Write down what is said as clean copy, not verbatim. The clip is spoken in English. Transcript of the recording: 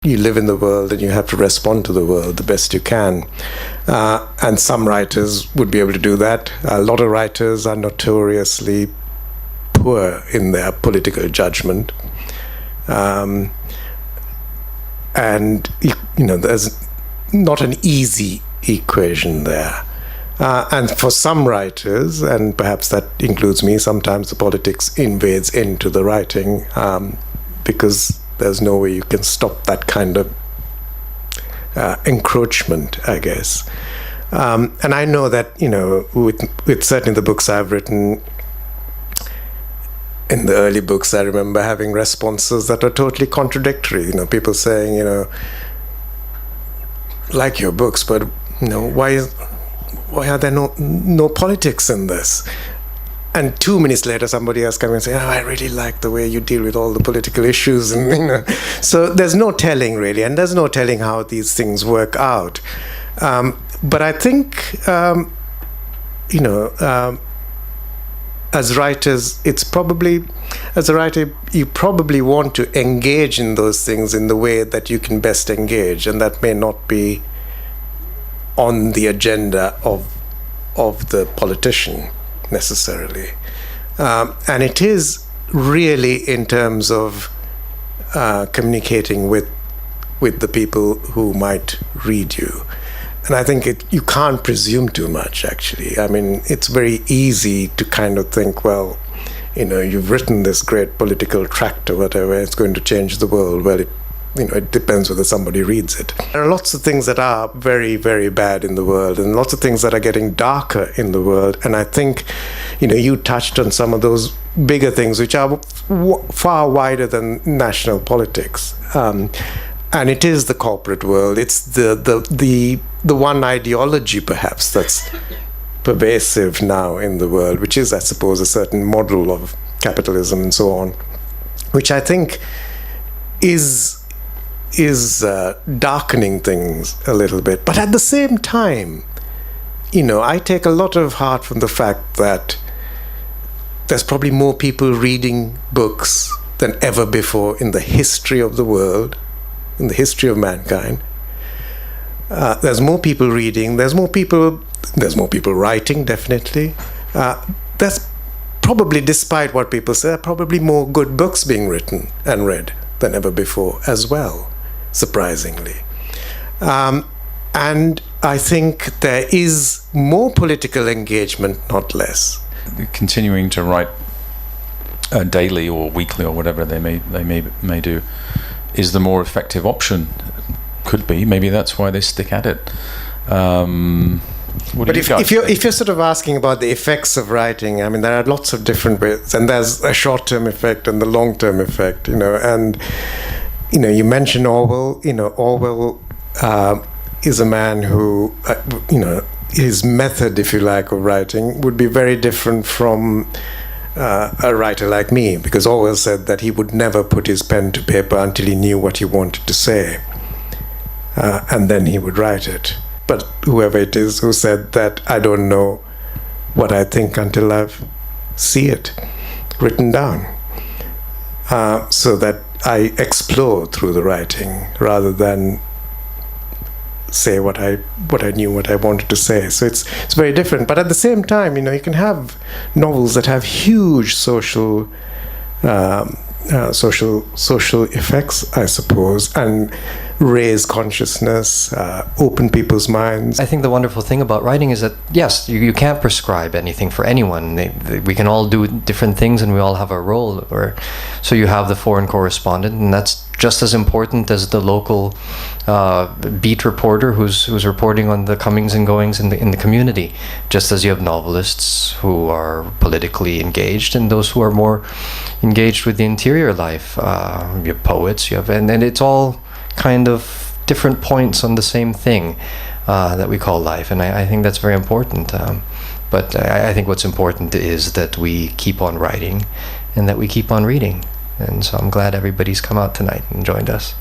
you live in the world and you have to respond to the world the best you can. And some writers would be able to do that. A lot of writers are notoriously poor in their political judgment. And, there's not an easy equation there. And for some writers, and perhaps that includes me, sometimes the politics invades into the writing because there's no way you can stop that kind of encroachment, I guess. And I know that, with certainly the books I've written, in the early books, I remember having responses that are totally contradictory. People saying, like your books, but, why are there no politics in this? And 2 minutes later, somebody else comes and says, I really like the way you deal with all the political issues. And so there's no telling, really, and there's no telling how these things work out. But I think, as writers, as a writer, you probably want to engage in those things in the way that you can best engage, and that may not be on the agenda of the politician necessarily. And it is really in terms of communicating with the people who might read you. And I think you can't presume too much, actually. I mean, it's very easy to kind of think, well, you've written this great political tract or whatever, it's going to change the world. Well, it depends whether somebody reads it. There are lots of things that are very, very bad in the world, and lots of things that are getting darker in the world. And I think, you touched on some of those bigger things, which are far wider than national politics. And it is the corporate world. It's the one ideology, perhaps, that's pervasive now in the world, which is, I suppose, a certain model of capitalism and so on, which I think is darkening things a little bit. But at the same time, I take a lot of heart from the fact that there's probably more people reading books than ever before in the history of the world, in the history of mankind. There's more people reading, there's more people writing, definitely. There's probably, despite what people say, probably more good books being written and read than ever before as well, surprisingly. And I think there is more political engagement, not less. Continuing to write daily or weekly or whatever they may do is the more effective option. Could be. Maybe that's why they stick at it. But if you're sort of asking about the effects of writing, I mean, there are lots of different ways, and there's a short-term effect and the long-term effect, and you mentioned Orwell. Orwell is a man who, his method, if you like, of writing would be very different from a writer like me, because Orwell said that he would never put his pen to paper until he knew what he wanted to say, and then he would write it. But whoever it is who said that, I don't know what I think until I see it written down, so that I explore through the writing rather than say what I knew, what I wanted to say. So it's very different. But at the same time, you can have novels that have huge social effects, I suppose, and raise consciousness, open people's minds. I think the wonderful thing about writing is that, yes, you can't prescribe anything for anyone. We can all do different things and we all have a role. So you have the foreign correspondent, and that's just as important as the local beat reporter who's reporting on the comings and goings in the community. Just as you have novelists who are politically engaged and those who are more engaged with the interior life. You have poets, and it's all kind of different points on the same thing that we call life, and I think that's very important. But I think what's important is that we keep on writing and that we keep on reading. And so I'm glad everybody's come out tonight and joined us.